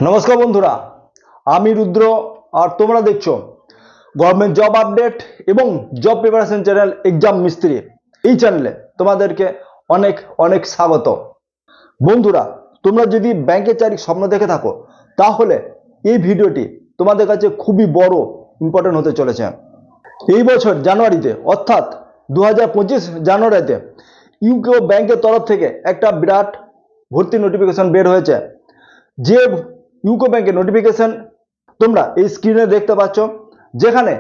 নমস্কার বন্ধুরা, আমি রুদ্র আর তোমরা দেখছো গভর্নমেন্ট জব আপডেট এবং জব প্রিপারেশন চ্যানেল এক্সাম মিস্ত্রি। এই চ্যানেলে তোমাদেরকে অনেক অনেক স্বাগত। বন্ধুরা, তোমরা যদি ব্যাংকের চাকরির স্বপ্ন দেখে থাকো তাহলে এই ভিডিওটি তোমাদের কাছে খুবই বড় ইম্পর্টেন্ট হতে চলেছে। এই বছর জানুয়ারিতে অর্থাৎ 2025 জানুয়ারিতে ইউকো ব্যাংকের তরফ থেকে একটা বিরাট ভর্তি নোটিফিকেশন বের হয়েছে। যে ইউকো ব্যাংকের নোটিফিকেশন তোমরা এই স্ক্রিনে দেখতে পাচ্ছ, যেখানে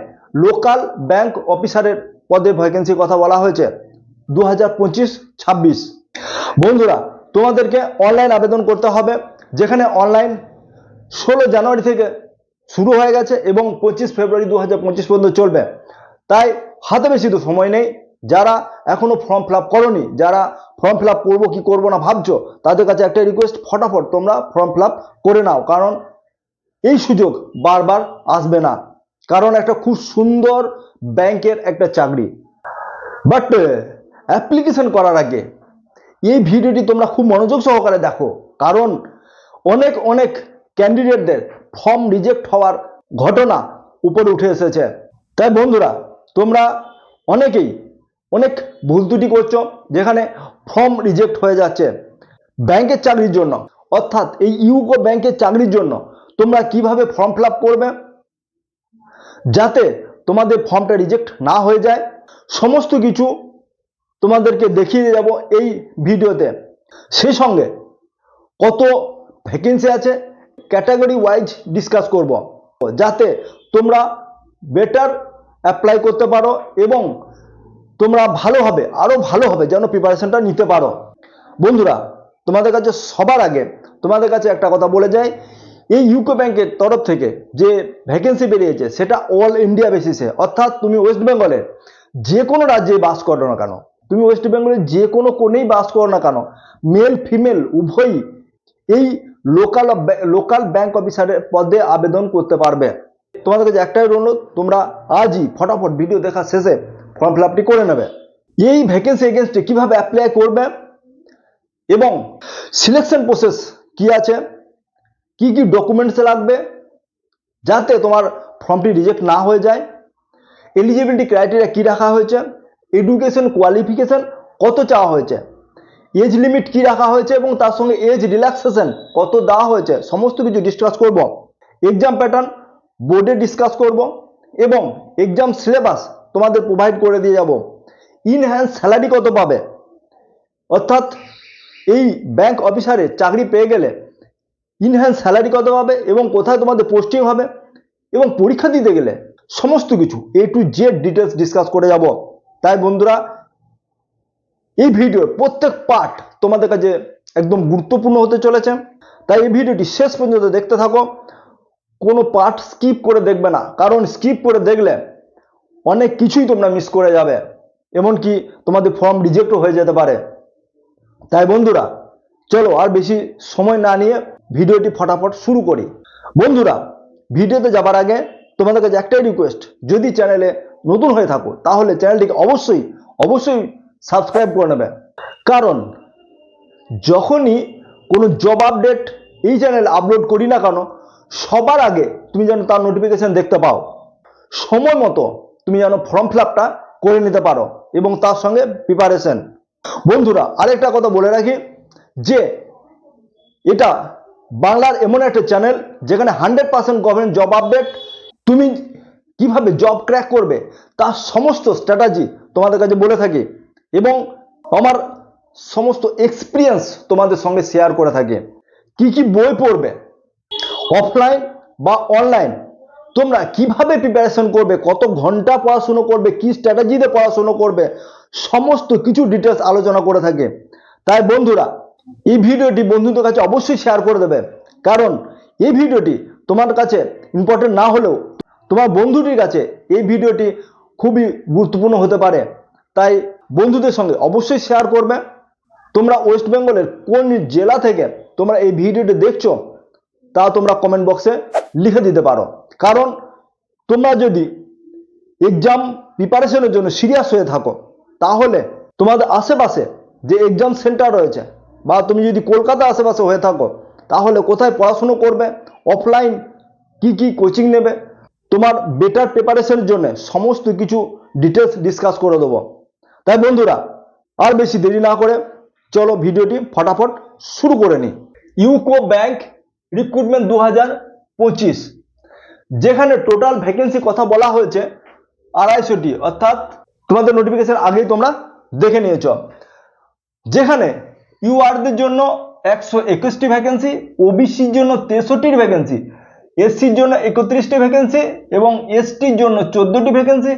লোকাল ব্যাংক অফিসারের পদে ভ্যাকেন্সির কথা বলা হয়েছে 2025-26। বন্ধুরা, তোমাদেরকে অনলাইন আবেদন করতে হবে, যেখানে অনলাইন 16 জানুয়ারি থেকে শুরু হয়ে গেছে এবং 25 ফেব্রুয়ারি 2025 পর্যন্ত চলবে। তাই হাতে বেশি তো সময় নেই। যারা এখনো ফর্ম ফিল আপ করোনি, যারা ফর্ম ফিল আপ করবো কি করবো না ভাবছো, তাদের কাছে একটা রিকোয়েস্ট, ফটাফট তোমরা ফর্ম ফিল আপ করে নাও, কারণ এই সুযোগ বারবার আসবে না। কারণ একটা খুব সুন্দর ব্যাংকের একটা চাকরি। বাট অ্যাপ্লিকেশন করার আগে এই ভিডিওটি তোমরা খুব মনোযোগ সহকারে দেখো, কারণ অনেক অনেক ক্যান্ডিডেটদের ফর্ম রিজেক্ট হওয়ার ঘটনা উপরে উঠে এসেছে। তাই বন্ধুরা, তোমরা অনেকেই অনেক ভুল ত্রুটি করছো, যেখানে ফর্ম রিজেক্ট হয়ে যাচ্ছে। ব্যাংকের চাকরির জন্য, অর্থাৎ এই ইউকো ব্যাংকের চাকরির জন্য তোমরা কিভাবে ফর্ম ফিল আপ করবে যাতে তোমাদের ফর্মটা রিজেক্ট না হয়ে যায়, সমস্ত কিছু তোমাদেরকে দেখিয়ে যাব এই ভিডিওতে। সেই সঙ্গে কত ভ্যাকেন্সি আছে ক্যাটাগরি ওয়াইজ ডিসকাস করব, যাতে তোমরা বেটার অ্যাপ্লাই করতে পারো এবং তোমরা ভালোভাবে, আরো ভালোভাবে যেন প্রিপারেশনটা নিতে পারো। বন্ধুরা, তোমাদের কাছে সবার আগে তোমাদের কাছে একটা কথা বলে যাই, এই ইউকো ব্যাংকের তরফ থেকে যে ভ্যাকেন্সি বেরিয়েছে সেটা অল ইন্ডিয়া বেসিসে, অর্থাৎ তুমি ওয়েস্ট বেঙ্গলের যে কোনো রাজ্যে বাস করো না কেন, তুমি ওয়েস্ট বেঙ্গলের যে কোনো কোণেই বাস করো না কেন, মেল ফিমেল উভয়ই এই লোকাল ব্যাংক অফিসারের পদে আবেদন করতে পারবে। তোমাদের কাছে একটাই অনুরোধ, তোমরা আজই ফটাফট ভিডিও দেখা শেষে ফর্ম ফিল আপটি করে নেবে। এই ভ্যাকেন্সি এগেনস্টে কিভাবে অ্যাপ্লাই করবে এবং সিলেকশন প্রসেস কি আছে, কি কি ডকুমেন্টস লাগবে যাতে তোমার ফর্মটি রিজেক্ট না হয়ে যায়, এলিজিবিলিটি ক্রাইটেরিয়া কি রাখা হয়েছে, এডুকেশন কোয়ালিফিকেশন কত চাওয়া হয়েছে, এজ লিমিট কি রাখা হয়েছে এবং তার সঙ্গে এজ রিল্যাক্সেশন কত দেওয়া হয়েছে, সমস্ত কিছু ডিসকাস করব। এক্সাম প্যাটার্ন বোর্ডে ডিসকাস করব এবং এক্সাম সিলেবাস তোমাদের প্রোভাইড করে দিয়ে যাব। ইনহ্যান্স স্যালারি কত পাবে, অর্থাৎ এই ব্যাংক অফিসারের চাকরি পেয়ে গেলে ইনহ্যান্স স্যালারি কত পাবে এবং কোথায় তোমাদের পোস্টিং হবে এবং পরীক্ষা দিতে গেলে সমস্ত কিছু A to Z details discuss করে যাব। তাই বন্ধুরা, এই ভিডিওর প্রত্যেক পার্ট তোমাদের কাছে একদম গুরুত্বপূর্ণ হতে চলেছে, তাই এই ভিডিওটি শেষ পর্যন্ত দেখতে থাকো, কোনো পার্ট স্কিপ করে দেখবে না, কারণ স্কিপ করে দেখলে অনেক কিছুই তোমরা মিস করে যাবে, এমনকি তোমাদের ফর্ম রিজেক্টও হয়ে যেতে পারে। তাই বন্ধুরা, চলো আর বেশি সময় না নিয়ে ভিডিওটি ফটাফট শুরু করি। বন্ধুরা, ভিডিওতে যাবার আগে তোমাদের কাছে একটাই রিকোয়েস্ট, যদি চ্যানেলে নতুন হয়ে থাকো তাহলে চ্যানেলটিকে অবশ্যই অবশ্যই সাবস্ক্রাইব করে নেবে, কারণ যখনই কোনো জব আপডেট এই চ্যানেলে আপলোড করি না কেন, সবার আগে তুমি যেন তার নোটিফিকেশন দেখতে পাও, সময় মতো তুমি যেন ফর্ম ফিল আপটা করে নিতে পারো এবং তার সঙ্গে প্রিপারেশন। বন্ধুরা, আরেকটা কথা বলে রাখি যে এটা বাংলার এমন একটা চ্যানেল যেখানে 100% গভর্নমেন্ট জব আপডেট, তুমি কিভাবে জব ক্র্যাক করবে তার সমস্ত স্ট্র্যাটেজি তোমাদের কাছে বলে থাকি এবং আমার সমস্ত এক্সপিরিয়েন্স তোমাদের সঙ্গে শেয়ার করে থাকি। কি কি বই পড়বে, অফলাইন বা অনলাইন, তোমরা কিভাবে প্রিপারেশন করবে, কত ঘন্টা পড়াশুনো করবে, কি স্ট্র্যাটেজিতে পড়াশুনো করবে, সমস্ত কিছু ডিটেলস আলোচনা করে থাকে। তাই বন্ধুরা, এই ভিডিওটি বন্ধুদের কাছে অবশ্যই শেয়ার করে দেবে, কারণ এই ভিডিওটি তোমার কাছে ইম্পর্টেন্ট না হলেও তোমার বন্ধুটির কাছে এই ভিডিওটি খুবই গুরুত্বপূর্ণ হতে পারে। তাই বন্ধুদের সঙ্গে অবশ্যই শেয়ার করবে। তোমরা ওয়েস্ট বেঙ্গলের কোন জেলা থেকে তোমরা এই ভিডিওটি দেখছো তা তোমরা কমেন্ট বক্সে লিখে দিতে পারো, কারণ তোমরা যদি এক্সাম প্রিপারেশনের জন্য সিরিয়াস হয়ে থাকো তাহলে তোমাদের আশেপাশে যে এক্সাম সেন্টার রয়েছে, বা তুমি যদি কলকাতা আশেপাশে হয়ে থাকো তাহলে কোথায় পড়াশুনো করবে, অফলাইন কি কোচিং নেবে, তোমার বেটার প্রিপারেশনের জন্য সমস্ত কিছু ডিটেলস ডিসকাস করে দেবো। তাই বন্ধুরা আর বেশি দেরি না করে চলো ভিডিওটি ফটাফট শুরু করে নিই। ইউকো ব্যাংক রিক্রুটমেন্ট 2025, যেখানে টোটাল ভ্যাকেন্সি কথা বলা হয়েছে 250টি, অর্থাৎ তোমাদের নোটিফিকেশন আগেই তোমরা দেখে নিয়েছ। যেখানে ইউআরদের জন্য 121টি ভ্যাকেন্সি, ওবিসির জন্য 63টি ভ্যাকেন্সি, এসসির জন্য 31টি ভ্যাকেন্সি এবং এসটির জন্য 14টি ভ্যাকেন্সি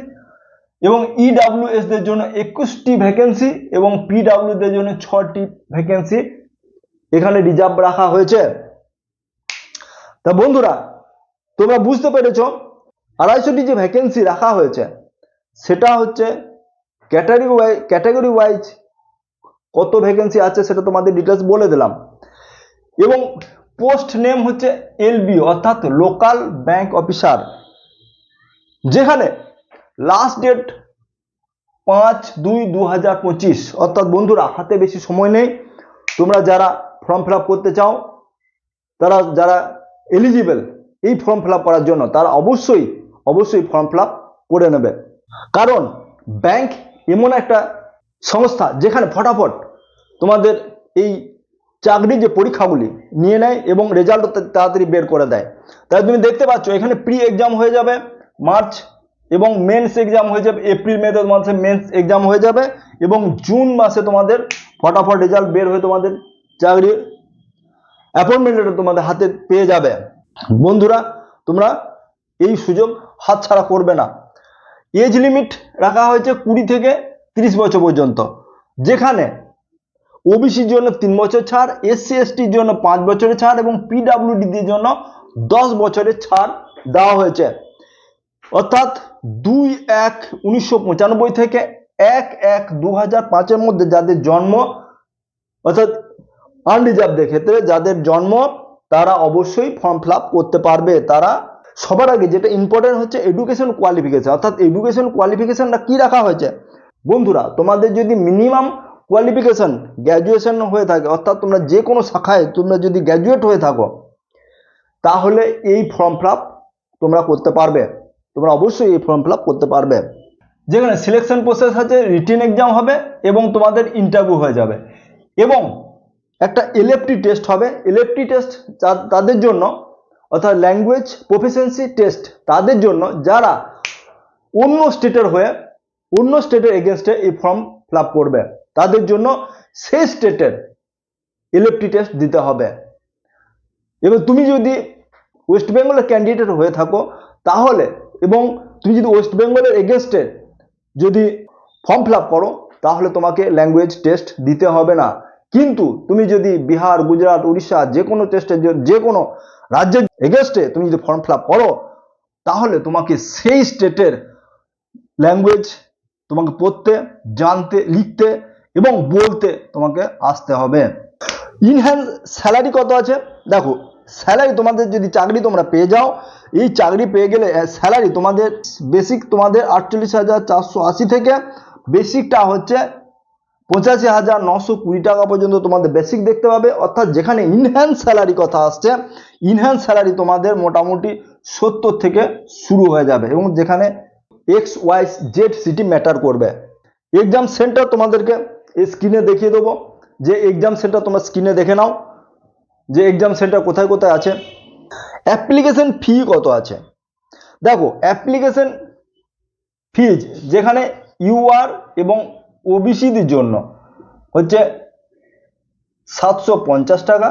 এবং ইডাব্লিউএসদের জন্য 21টি ভ্যাকেন্সি এবং পিডাব্লিউদের জন্য 6টি ভ্যাকেন্সি এখানে রিজার্ভ রাখা হয়েছে। তা বন্ধুরা তোমরা বুঝতে পেরেছ 250টি যে ভ্যাকেন্সি রাখা হয়েছে সেটা হচ্ছে ক্যাটাগরি ওয়াইজ কত ভ্যাকেন্সি আছে সেটা তোমাদের ডিটেলস বলে দিলাম। এবং পোস্ট নেম হচ্ছে এলবি অর্থাৎ লোকাল ব্যাংক অফিসার, যেখানে লাস্ট ডেট 5/2/2025, অর্থাৎ বন্ধুরা হাতে বেশি সময় নেই। তোমরা যারা ফর্ম ফিল আপ করতে চাও, তারা যারা এলিজিবল এই ফর্ম ফিল আপ করার জন্য, তারা অবশ্যই ফর্ম ফিল আপ করে নেবে। কারণ ব্যাংক এমন একটা সংস্থা যেখানে ফটাফট তোমাদের এই চাকরির যে পরীক্ষাগুলি নিয়ে নেয় এবং রেজাল্ট তাড়াতাড়ি বের করে দেয়। তাই তুমি দেখতে পাচ্ছ এখানে প্রি এক্সাম হয়ে যাবে মার্চ এবং মেন্স এক্সাম হয়ে যাবে এপ্রিল মে মাসে মেন্স এক্সাম হয়ে যাবে এবং জুন মাসে তোমাদের ফটাফট রেজাল্ট বের হয়ে তোমাদের চাকরির অ্যাপয়েন্টমেন্ট লেটার তোমাদের হাতে পেয়ে যাবে। বন্ধুরা তোমরা এই সুযোগ হাতছাড়া করবে না। এজ লিমিট রাখা হয়েছে 20 থেকে 30 বছর পর্যন্ত, যেখানে ওবিসির জন্য 3 বছর ছাড়, এসসি এসটির জন্য 5 বছরের ছাড় এবং পিডাব্লিউডির জন্য 10 বছরের ছাড় দেওয়া হয়েছে। অর্থাৎ 2/1/1995 থেকে 1/1/2005 মধ্যে যাদের জন্ম, অর্থাৎ আনরিজার্ভদের ক্ষেত্রে যাদের জন্ম, তারা অবশ্যই ফর্ম ফিল আপ করতে পারবে। তারা সবার আগে যেটা ইম্পর্টেন্ট হচ্ছে এডুকেশন কোয়ালিফিকেশন, অর্থাৎ এডুকেশন কোয়ালিফিকেশনটা কি রাখা হয়েছে বন্ধুরা, তোমাদের যদি মিনিমাম কোয়ালিফিকেশন গ্র্যাজুয়েশন হয়ে থাকে, অর্থাৎ তোমরা যে কোনো শাখায় তোমরা যদি গ্র্যাজুয়েট হয়ে থাকো, তাহলে এই ফর্ম ফিল আপ তোমরা করতে পারবে। তোমরা অবশ্যই এই ফর্ম ফিল আপ করতে পারবে। যেখানে সিলেকশন প্রসেস আছে, রিটেন এক্সাম হবে এবং তোমাদের ইন্টারভিউ হয়ে যাবে এবং একটা এলএফটি টেস্ট হবে। এলএফটি টেস্ট তাদের জন্য, অর্থাৎ ল্যাঙ্গুয়েজ প্রফিসিয়েন্সি টেস্ট তাদের জন্য যারা অন্য স্টেটের এগেনস্টে এই ফর্ম ফিল আপ করবে, তাদের জন্য সেই স্টেটের এলএফটি টেস্ট দিতে হবে। এবং তুমি যদি ওয়েস্ট বেঙ্গলের ক্যান্ডিডেট হয়ে থাকো তাহলে, এবং তুমি যদি ওয়েস্ট বেঙ্গলের এগেনস্টে যদি ফর্ম ফিল আপ করো, তাহলে তোমাকে ল্যাঙ্গুয়েজ টেস্ট দিতে হবে না। কিন্তু তুমি যদি বিহার, গুজরাট, উড়িষ্যা যে কোনো টেস্টের, যে কোনো রাজ্যের এগেনস্টে তুমি যদি ফর্ম ফিল আপ করো, তাহলে তোমাকে সেই স্টেটের ল্যাঙ্গুয়েজ তোমাকে পড়তে, জানতে, লিখতে এবং বলতে তোমাকে আসতে হবে। ইনহ্যান্স স্যালারি কত আছে দেখো। স্যালারি তোমাদের যদি চাকরি তোমরা পেয়ে যাও, এই চাকরি পেয়ে গেলে স্যালারি তোমাদের বেসিক তোমাদের 48,480 থেকে বেসিকটা হচ্ছে 85,920 টাকা পর্যন্ত তোমাদের বেসিক দেখতে পাবে। অর্থাৎ যেখানে ইনহ্যান্স স্যালারি কথা আসছে, ইনহ্যান্স স্যালারি তোমাদের মোটামুটি 70 থেকে শুরু হয়ে যাবে এবং যেখানে XYZ সিটি ম্যাটার করবে। এক্সাম সেন্টার তোমাদেরকে এই স্ক্রিনে দেখিয়ে দেবো, যে এক্সাম সেন্টার তোমরা স্ক্রিনে দেখে নাও যে এক্সাম সেন্টার কোথায় কোথায় আছে। অ্যাপ্লিকেশন ফি কত আছে দেখো। অ্যাপ্লিকেশন ফিজ যেখানে ইউআর এবং ওবিসিদের জন্য হচ্ছে 750 টাকা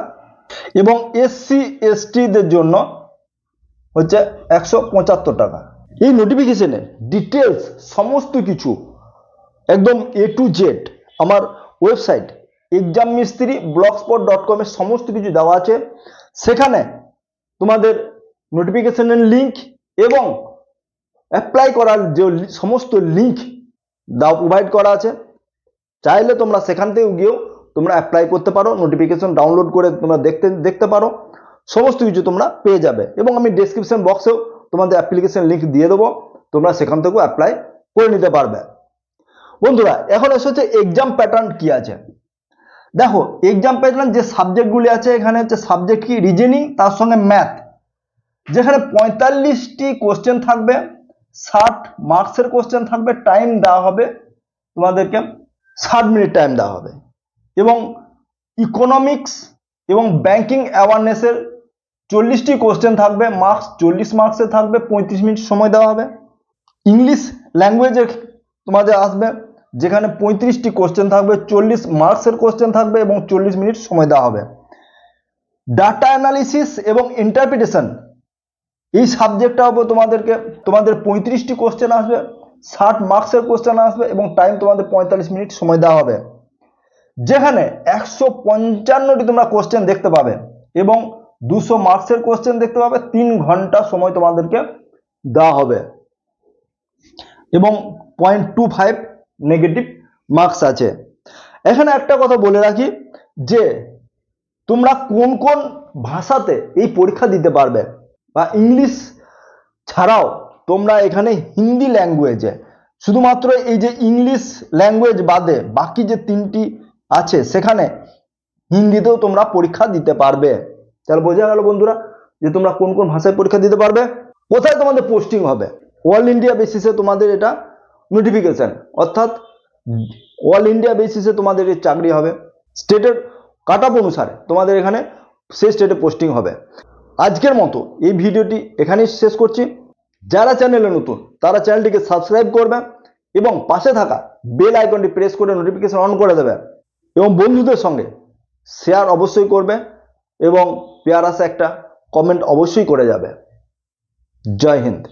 এবং এসসি এসটিদের জন্য হচ্ছে 175 টাকা। এই নোটিফিকেশনের ডিটেলস সমস্ত কিছু একদম A to Z আমার ওয়েবসাইট exammistree.blogspot.com এর সমস্ত কিছু দেওয়া আছে। সেখানে তোমাদের নোটিফিকেশনের লিঙ্ক এবং অ্যাপ্লাই করার যে সমস্ত লিঙ্ক প্রোভাইড করা আছে। চাইলে তোমরা সেখান থেকে গিয়েও তোমরা অ্যাপ্লাই করতে পারো, নোটিফিকেশন ডাউনলোড করে তোমরা দেখতে পারো, সমস্ত কিছু তোমরা পেয়ে যাবে। এবং আমি ডেসক্রিপশন বক্সেও তোমাদের অ্যাপ্লিকেশন লিঙ্ক দিয়ে দেবো, তোমরা সেখান থেকেও অ্যাপ্লাই করে নিতে পারবে। বন্ধুরা এখন এসে হচ্ছে এক্সাম প্যাটার্ন কি আছে দেখো এক্সাম প্যাটার্ন যে সাবজেক্টগুলি আছে এখানে হচ্ছে সাবজেক্ট কি রিজনিং তার সঙ্গে ম্যাথ, যেখানে 45টি কোশ্চেন থাকবে, 60 মার্কসের কোশ্চেন থাকবে, টাইম দেওয়া হবে তোমাদেরকে 60 মিনিট টাইম দেওয়া হবে, এবং ইকোনমিক্স এবং ব্যাংকিং অ্যাওয়ারনেসের 40টি কোশ্চেন থাকবে, মার্কস 40 মার্কসের থাকবে, 35 মিনিট সময় দেওয়া হবে। ইংলিশ ল্যাঙ্গুয়েজের তোমাদের আসবে, যেখানে 35টি কোশ্চেন থাকবে, 40 মার্কসের কোশ্চেন থাকবে এবং 40 মিনিট সময় দেওয়া হবে। ডাটা অ্যানালিসিস এবং ইন্টারপ্রিটেশন এই সাবজেক্টটা হবে তোমাদের 35টি কোশ্চেন আসবে, 60 মার্কসের কোশ্চেন আসবে এবং টাইম তোমাদের 45 মিনিট সময় দেওয়া হবে, যেখানে 155টি তোমরা কোশ্চেন দেখতে পাবে এবং 200 মার্কসের কোশ্চেন দেখতে পাবে। 3 ঘন্টা সময় তোমাদেরকে দেওয়া হবে এবং 0.25 নেগেটিভ মার্কস আছে। এখানে একটা কথা বলে রাখি যে তোমরা কোন কোন ভাষাতে এই পরীক্ষা দিতে পারবে, বা ইংলিশ ছাড়াও তোমরা এখানে হিন্দি ল্যাঙ্গুয়েজে, শুধুমাত্র এই যে ইংলিশ ল্যাঙ্গুয়েজ বাদে বাকি যে 3টি আছে সেখানে হিন্দিতেও তোমরা পরীক্ষা দিতে পারবে। তাহলে বোঝা গেল বন্ধুরা যে তোমরা কোন কোন ভাষায় পরীক্ষা দিতে পারবে। কোথায় তোমাদের পোস্টিং হবে, অল ইন্ডিয়া বেসিসে তোমাদের এটা নোটিফিকেশন, অর্থাৎ অল ইন্ডিয়া বেসিসে তোমাদের এই চাকরি হবে। স্টেটের কাট অফ অনুসারে তোমাদের এখানে সেই স্টেটে পোস্টিং হবে। আজকের মতো এই ভিডিওটি এখানেই শেষ করছি। যারা চ্যানেলে নতুন তারা চ্যানেলটিকে সাবস্ক্রাইব করবে এবং পাশে থাকা বেল আইকনটি প্রেস করে নোটিফিকেশন অন করে দেবে, এবং বন্ধুদের সঙ্গে শেয়ার অবশ্যই করবে এবং পেয়ার আসা একটা কমেন্ট অবশ্যই করে যাবে। জয় হিন্দ।